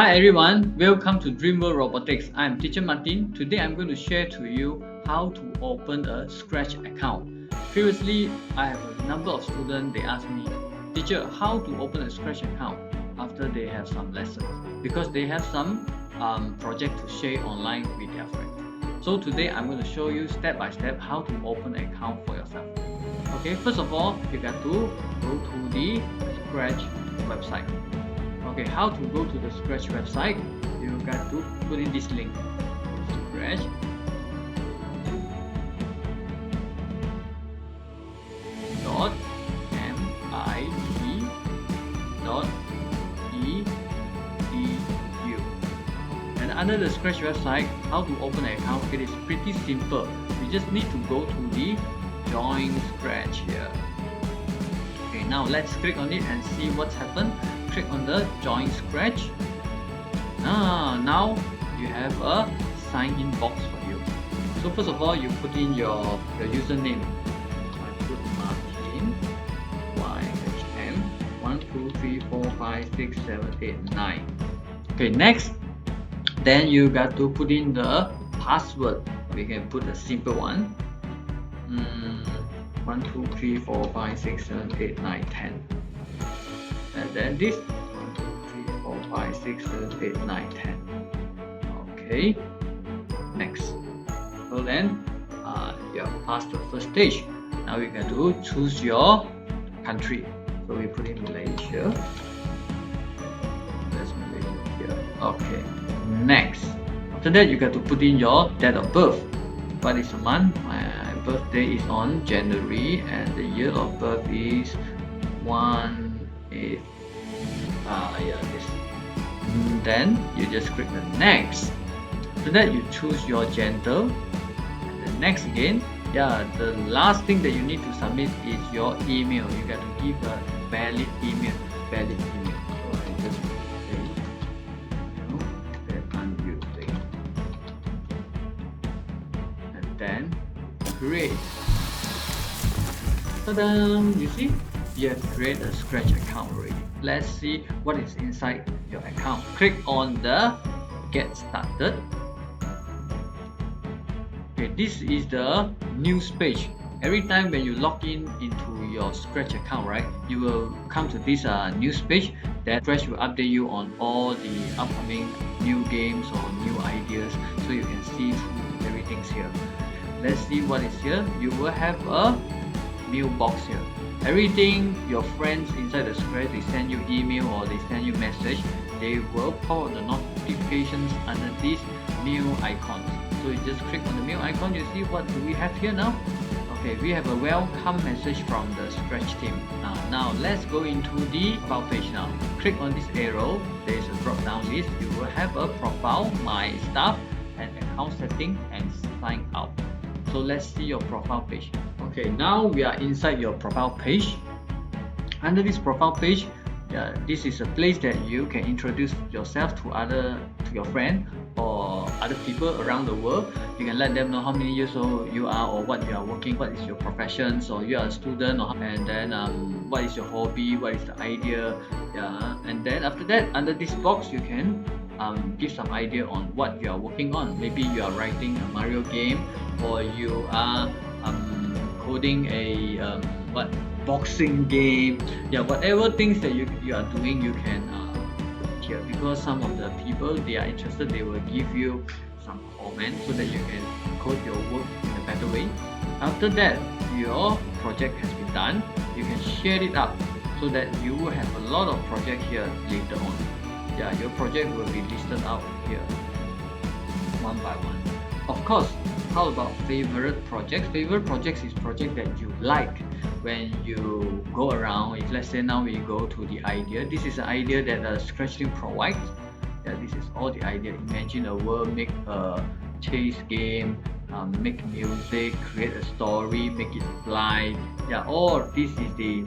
Hi everyone, welcome to Dreamworld Robotics. I'm teacher Martin. Today I'm going to share to you how to open a Scratch account. Previously, I have a number of students, they ask me, teacher, how to open a Scratch account after they have some lessons, because they have some project to share online with their friends. So today I'm going to show you step by step how to open an account for yourself. Okay, first of all, you got to go to the Scratch website. Okay, how to go to the Scratch website? You got to put in this link, Scratch dot mit dot edu. And under the Scratch website, how to open an account? It is pretty simple. You just need to go to the Join Scratch here. Okay, now let's click on it and see what's happened. Click on the Join Scratch. Now you have a sign in box for you. So first of all, you put in your username. I put Martin YHM 1 2 3 4 5 6 7 8 9. Okay, next, then you got to put in the password. We can put a simple one. 1 2 3 4 5 6 7 8 9 10. And then this 1 2 3 4 5 6 7 8 9 10. Okay, next. So then you have passed the first stage. Now you got to choose your country. So we put in Malaysia. That's Malaysia here. Okay, next. After that, you got to put in your date of birth. What is the month? My birthday is on January and the year of birth is 1/8. This. Then you just click the next. After that, you choose your gender. And the next again. The last thing that you need to submit is your email. You got to give a valid email. So I just say that I'm using. And then create. Ta-da! You see? You have created a Scratch account already. Let's see what is inside your account. Click on the Get Started. Okay, this is the news page. Every time when you log in into your Scratch account, right, you will come to this news page. That Scratch will update you on all the upcoming new games or new ideas, so you can see through everything's here. Let's see what is here. You will have a mailbox here. Everything your friends inside the Scratch, they send you email or they send you message, they will pop the notifications under this mail icon. So you just click on the mail icon. You see what do we have here now? Okay, we have a welcome message from the Scratch team. Now let's go into the profile page now. Click on this arrow. There is a drop down list. You will have a profile, my staff, and account setting, and sign out. So let's see your profile page. Okay, now we are inside your profile page. Under this profile page, this is a place that you can introduce yourself to your friend or other people around the world. You can let them know how many years old you are or what you are working, what is your profession, so you are a student, and then what is your hobby, what is the idea. And then after that, under this box, you can give some idea on what you are working on. Maybe you are writing a Mario game, or you are coding a boxing game. Whatever things that you are doing, you can put here, because some of the people, they are interested, they will give you some comments so that you can code your work in a better way. After that, your project has been done. You can share it up so that you will have a lot of project here later on. Your project will be listed out here one by one. Of course, how about favorite projects? Favorite projects is project that you like when you go around. If let's say now we go to the idea, this is an idea that the Scratch team provides. This is all the idea. Imagine a world, make a chase game, make music, create a story, make it fly. Or this is the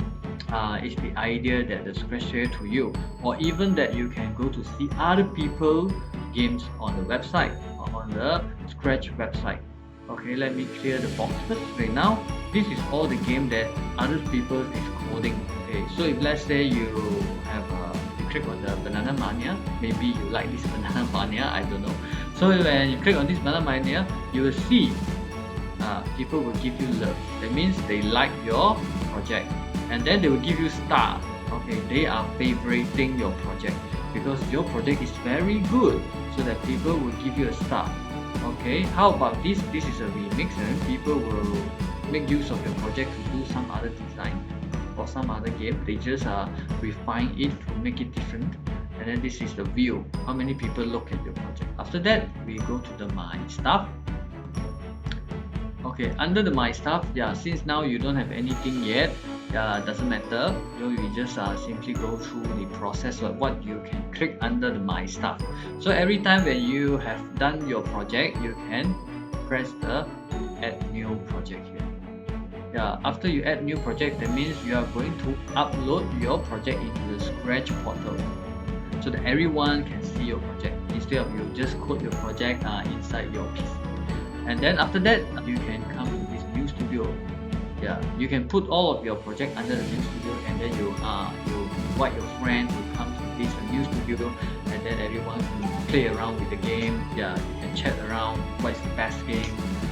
idea that the Scratch share to you, or even that you can go to see other people games on the website or on the Scratch website. Okay, let me clear the box first. Right now, this is all the game that other people is coding. Okay, so if let's say you click on the banana mania. Maybe you like this banana mania, I don't know. So when you click on this banana mania, you will see people will give you love. That means they like your project, and then they will give you star. Okay, they are favoriting your project because your project is very good, so that people will give you a star. Okay, how about this? This is a remix, and people will make use of your project to do some other design or some other game. They just refine it to make it different. And then this is the view, how many people look at your project. After that, we go to the my stuff. Okay, under the my stuff, since now you don't have anything yet, doesn't matter. You just simply go through the process of what you can click under the my stuff. So every time when you have done your project, you can press the add new project here. After you add new project, that means you are going to upload your project into the Scratch portal, so that everyone can see your project instead of you just code your project inside your PC. And then after that, you can come to this new studio. You can put all of your project under the new studio, and then you invite your friend to come to this new studio, and then everyone can play around with the game. You can chat around what is the best game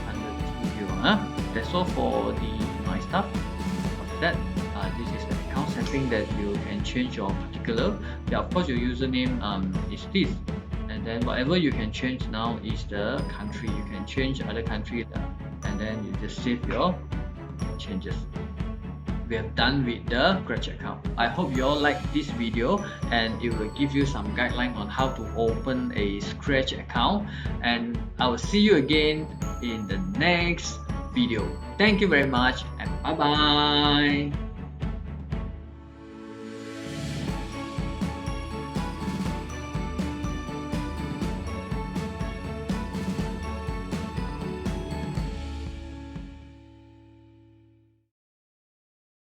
under the studio. That's all for the my stuff. After that, this is the account setting that you can change your particular. Of course your username is this, and then whatever you can change now is the country. You can change other country, and then you just save your changes. We have done with the Scratch account. I hope you all like this video, and it will give you some guideline on how to open a Scratch account, and I will see you again in the next video. Thank you very much, and bye bye.